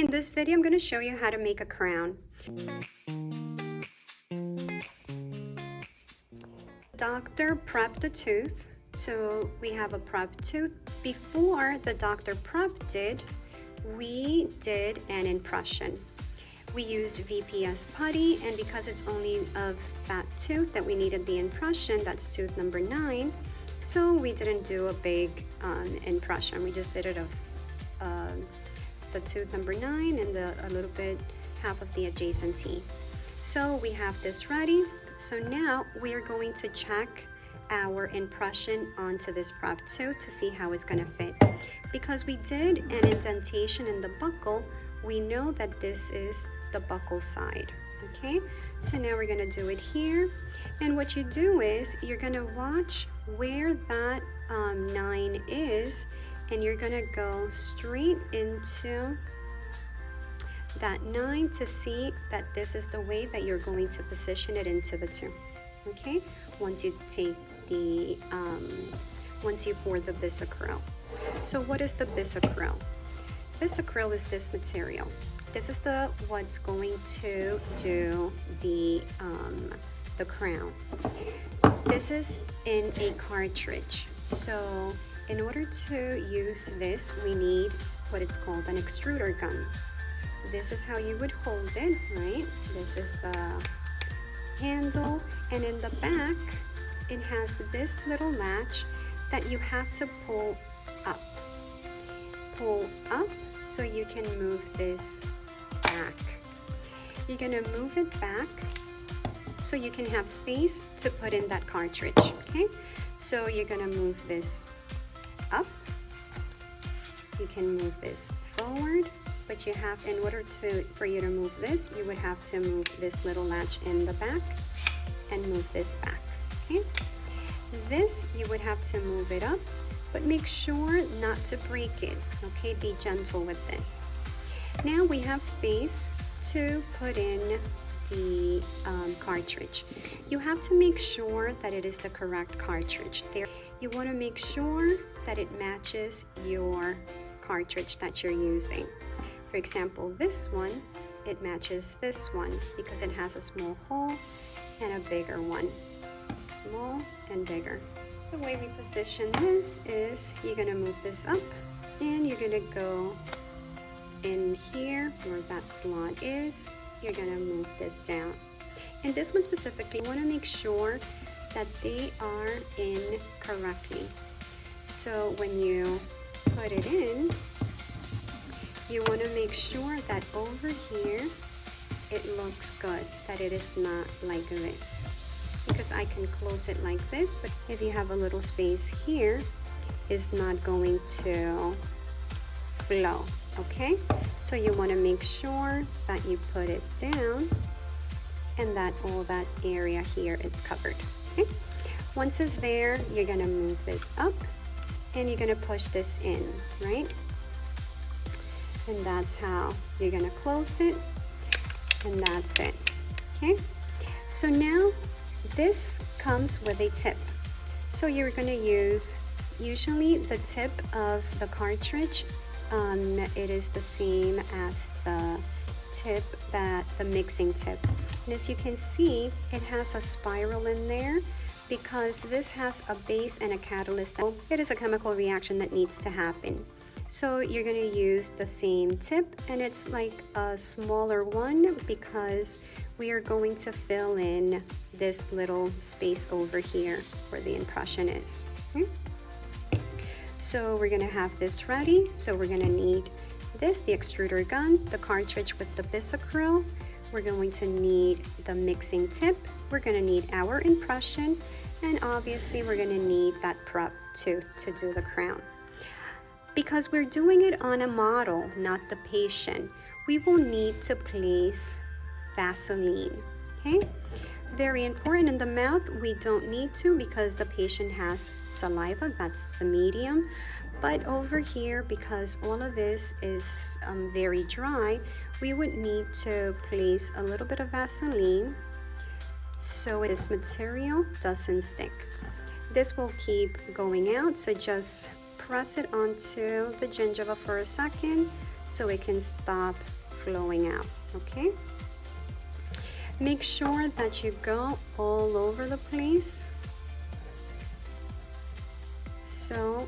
In this video, I'm going to show you how to make a crown. Doctor prepped the tooth, so we have a prepped tooth. Before the doctor prepped it, we did an impression. We used VPS putty, and because it's only of that tooth that we needed the impression, that's tooth number 9, so we didn't do a big impression. We just did it of the tooth number 9 and a little bit, half of the adjacent teeth. So we have this ready. So now we are going to check our impression onto this prepped tooth to see how it's going to fit. Because we did an indentation in the buccal, we know that this is the buccal side. Okay, so now we're going to do it here, and what you do is you're going to watch where that 9 is, and you're going to go straight into that 9 to see that this is the way that you're going to position it into the tooth. Okay, once you take the once you pour the bis-acryl. So what is the bis-acryl? Bis-acryl is this material. This is what's going to do the crown. This is in a cartridge. So in order to use this, we need what it's called an extruder gun. This is how you would hold it, right? This is the handle, and in the back, it has this little latch that you have to pull up. Pull up so you can move this back. You're gonna move it back so you can have space to put in that cartridge, okay? So you're gonna move this up. You can move this forward, but you have, in order for you to move this, you would have to move this little latch in the back and move this back, okay? This, you would have to move it up, but make sure not to break it, okay? Be gentle with this. Now we have space to put in the cartridge. You have to make sure that it is the correct cartridge. There, you want to make sure that it matches your cartridge that you're using. For example, this one, it matches this one because it has a small hole and a bigger one. Small and bigger. The way we position this is you're going to move this up and you're going to go in here where that slot is. You're going to move this down. And this one specifically, you want to make sure that they are in correctly. So when you put it in, you want to make sure that over here it looks good, that it is not like this. Because I can close it like this, but if you have a little space here, it's not going to flow, okay? So you want to make sure that you put it down and that all that area here is covered, okay? Once it's there, you're going to move this up and you're going to push this in, right? And that's how you're going to close it, and that's it, okay? So now this comes with a tip. So you're going to use, usually the tip of the cartridge, it is the same as the tip, the mixing tip. And as you can see, it has a spiral in there because this has a base and a catalyst. It is a chemical reaction that needs to happen. So you're going to use the same tip, and it's like a smaller one because we are going to fill in this little space over here where the impression is. Okay? So we're going to have this ready. So we're going to need this, the extruder gun, the cartridge with the bis-acryl. We're going to need the mixing tip. We're going to need our impression, and obviously we're going to need that prep tooth to do the crown. Because we're doing it on a model, not the patient, we will need to place Vaseline, okay? Very important. In the mouth, we don't need to because the patient has saliva, that's the medium. But over here, because all of this is very dry, we would need to place a little bit of Vaseline so this material doesn't stick. This will keep going out, so just press it onto the gingiva for a second so it can stop flowing out, okay? Make sure that you go all over the place. So,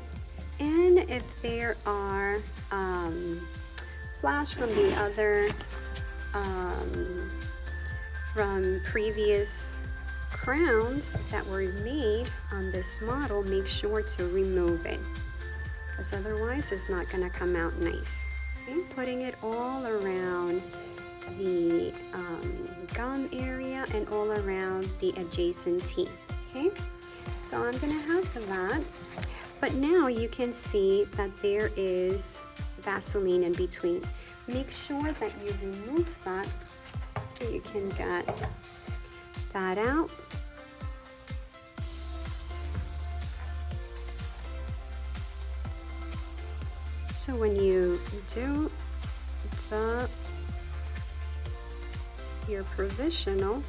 and if there are flash from the other, from previous crowns that were made on this model, make sure to remove it, because otherwise it's not going to come out nice. Okay? Putting it all around the gum area and all around the adjacent teeth. Okay, so I'm going to have that, but now you can see that there is Vaseline in between. Make sure that you remove that so you can get that out. So when you do your provisional,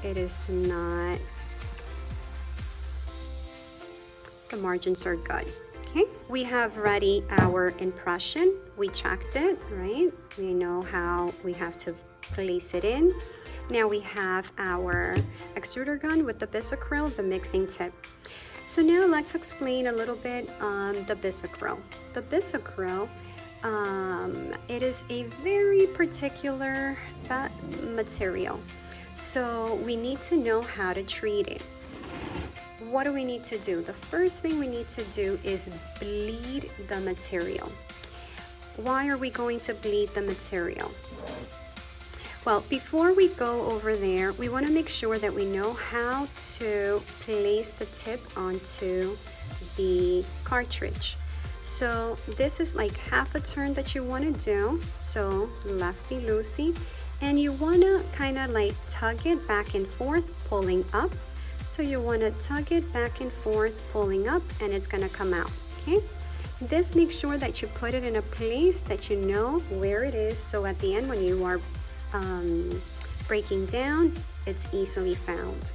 it is not, the margins are good. Okay, we have ready our impression. We checked it, right? We know how we have to place it in. Now we have our extruder gun with the bis-acryl, the mixing tip. So now let's explain a little bit on the bis-acryl. The bis-acryl, it is a very particular material. So we need to know how to treat it. What do we need to do? The first thing we need to do is bleed the material. Why are we going to bleed the material? Well, before we go over there, we want to make sure that we know how to place the tip onto the cartridge. So this is like half a turn that you want to do. So lefty-loosey, and you want to kind of like tug it back and forth, pulling up. So you want to tug it back and forth, pulling up, and it's going to come out. Okay. This makes sure that you put it in a place that you know where it is. So at the end, when you are breaking down, it's easily found.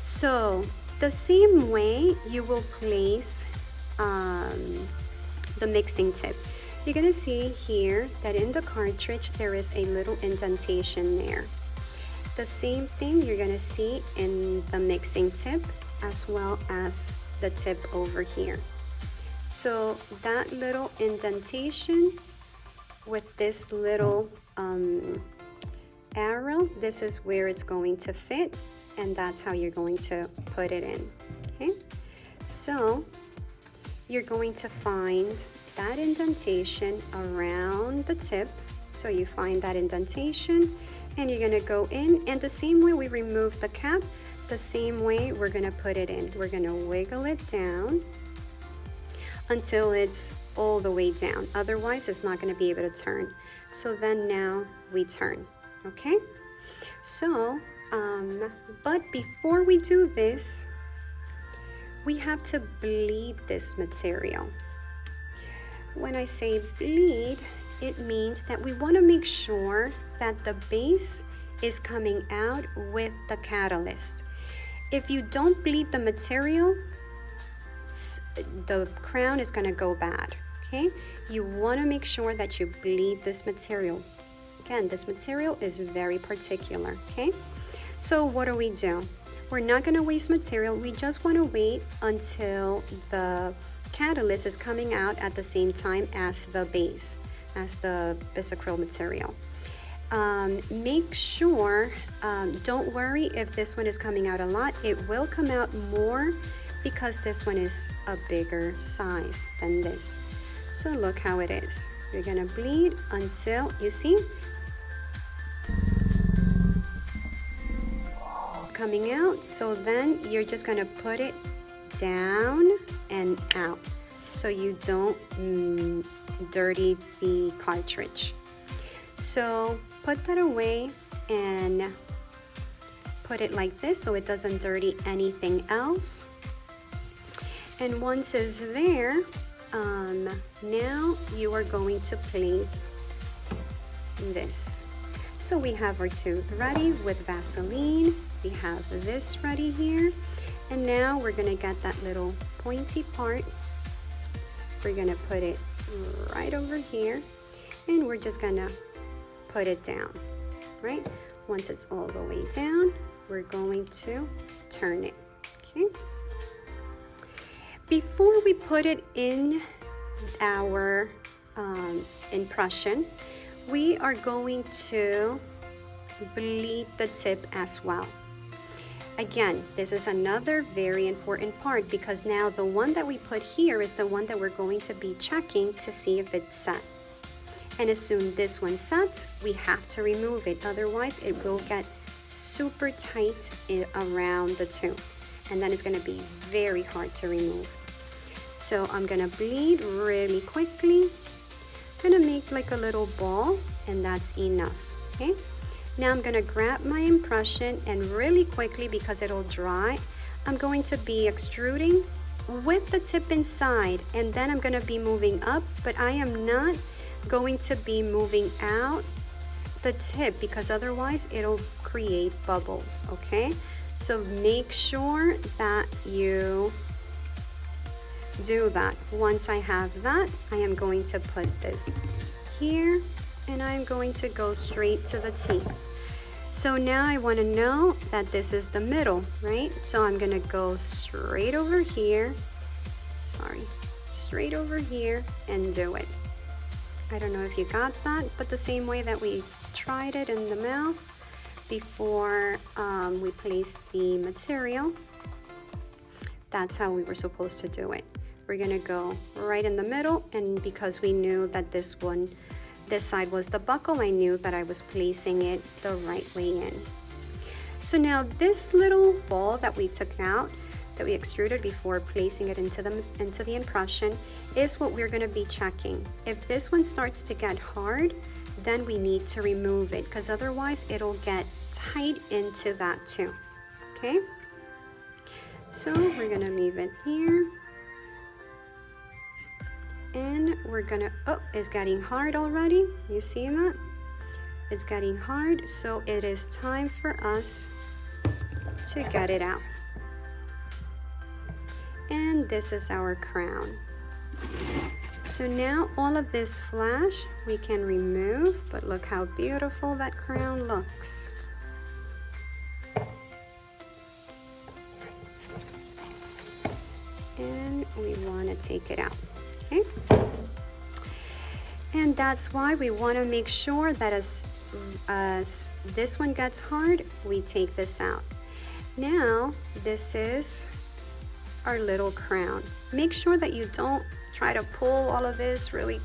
So the same way you will place the mixing tip. You're going to see here that in the cartridge there is a little indentation there. The same thing you're going to see in the mixing tip as well as the tip over here. So that little indentation with this little arrow, this is where it's going to fit, and that's how you're going to put it in. Okay, so you're going to find that indentation around the tip. So you find that indentation and you're going to go in, and the same way we remove the cap, the same way we're going to put it in. We're going to wiggle it down until it's all the way down, otherwise it's not going to be able to turn. So then now we turn. Okay, so but before we do this, we have to bleed this material. When I say bleed, it means that we want to make sure that the base is coming out with the catalyst. If you don't bleed the material, the crown is going to go bad. Okay, you want to make sure that you bleed this material. Again, this material is very particular. Okay, so what do? We're not going to waste material. We just want to wait until the catalyst is coming out at the same time as the base, as the bis-acryl material. Make sure, don't worry if this one is coming out a lot. It will come out more because this one is a bigger size than this. So look how it is. You're gonna bleed until you see coming out. So then you're just gonna put it down and out so you don't dirty the cartridge. So put that away and put it like this so it doesn't dirty anything else. And once it's there, now you are going to place this. So we have our tooth ready with Vaseline. We have this ready here. And now we're gonna get that little pointy part. We're gonna put it right over here. and we're just gonna put it down, right? Once it's all the way down, we're going to turn it, okay? Before we put it in our impression, we are going to bleed the tip as well. Again, this is another very important part because now the one that we put here is the one that we're going to be checking to see if it's set. And as soon this one sets, we have to remove it. Otherwise, it will get super tight around the tooth. And then it's gonna be very hard to remove. So I'm gonna bleed really quickly. I'm gonna make like a little ball, and that's enough, okay? Now I'm gonna grab my impression and really quickly, because it'll dry, I'm going to be extruding with the tip inside, and then I'm gonna be moving up, but I am not going to be moving out the tip because otherwise it'll create bubbles, okay? So make sure that you do that. Once I have that, I am going to put this here, and I'm going to go straight to the teeth. So now I want to know that this is the middle, right? So I'm gonna go straight over here, straight over here and do it. I don't know if you got that, but the same way that we tried it in the mouth before we placed the material, that's how we were supposed to do it. We're gonna go right in the middle, and because we knew that this side was the buckle, I knew that I was placing it the right way in. So now this little ball that we took out, that we extruded before placing it into the impression, is what we're gonna be checking. If this one starts to get hard, then we need to remove it, because otherwise it'll get tight into that tooth, okay? So we're gonna leave it here. And we're gonna, oh, it's getting hard already. You see that? It's getting hard, so it is time for us to get it out. And this is our crown. So now all of this flash we can remove, but look how beautiful that crown looks. And we want to take it out. Okay. And that's why we want to make sure that as this one gets hard, we take this out. Now this is our little crown. Make sure that you don't try to pull all of this really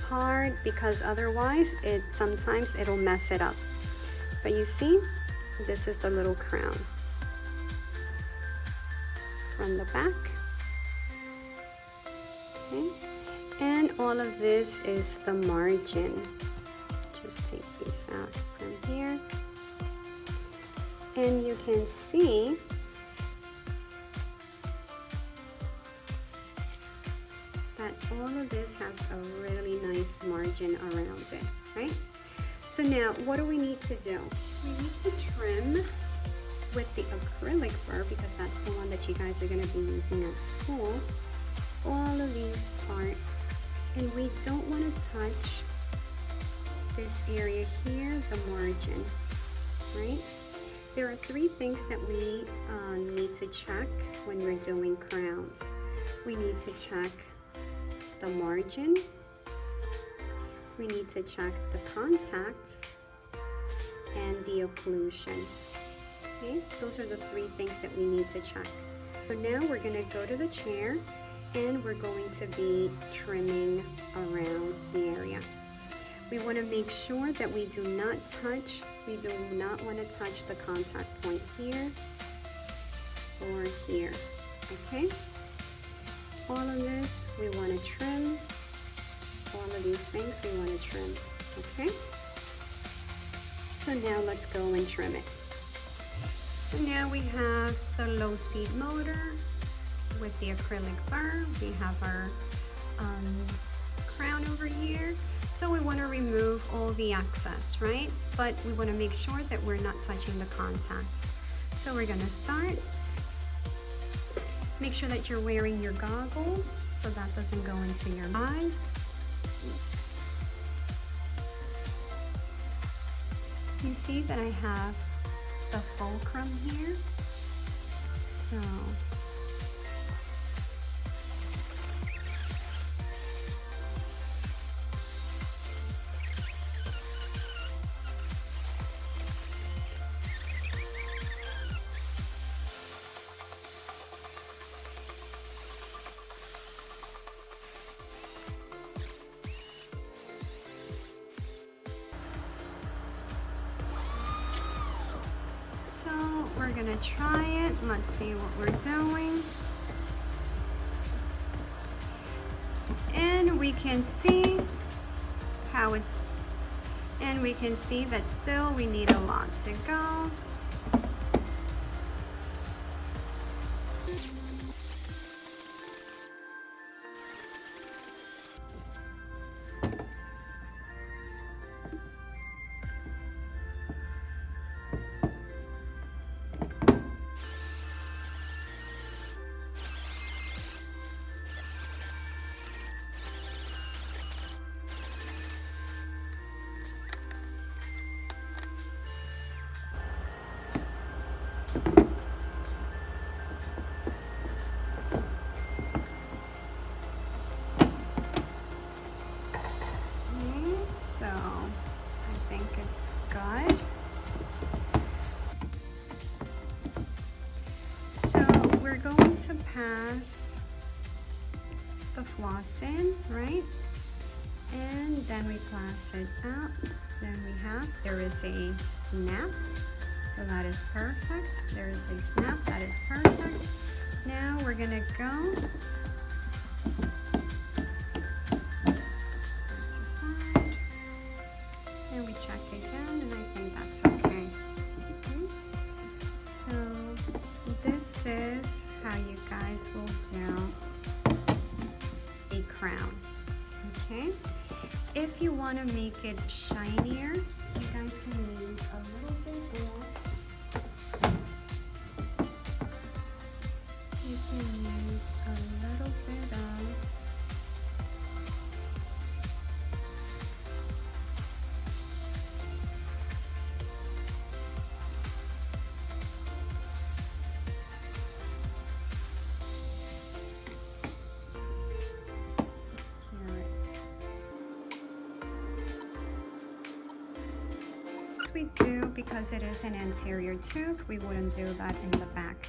hard, because otherwise sometimes it'll mess it up. But you see, this is the little crown from the back. Okay. And all of this is the margin. Just take these out from here. And you can see that all of this has a really nice margin around it, right? So now what do we need to do? We need to trim with the acrylic burr, because that's the one that you guys are going to be using at school, all of these parts. And we don't want to touch this area here, the margin, right? There are 3 things that we need to check when we're doing crowns. We need to check the margin, we need to check the contacts, and the occlusion. Okay, those are the 3 things that we need to check. So now we're going to go to the chair, and we're going to be trimming around the area. We want to make sure that we do not want to touch the contact point here or here, okay? All of this we want to trim. All of these things we want to trim, okay? So now let's go and trim it. So now we have the low speed motor with the acrylic burr. We have our crown over here. So we want to remove all the excess, right? But we want to make sure that we're not touching the contacts. So we're going to start. Make sure that you're wearing your goggles so that doesn't go into your eyes. You see that I have the fulcrum here. So we're gonna try it. Let's see what we're doing. And we can see how it's, and we can see that still we need a lot to go. So I think it's good. So we're going to pass the floss in, right? And then we pass it out. Then we have, there is a snap. So that is perfect. There is a snap, that is perfect. Now we're gonna go check again, and I think that's okay. So this is how you guys will do a crown. Okay, if you want to make it shinier, you guys can use a little bit more. You can use a little bit of we do, because it is an anterior tooth, we wouldn't do that in the back.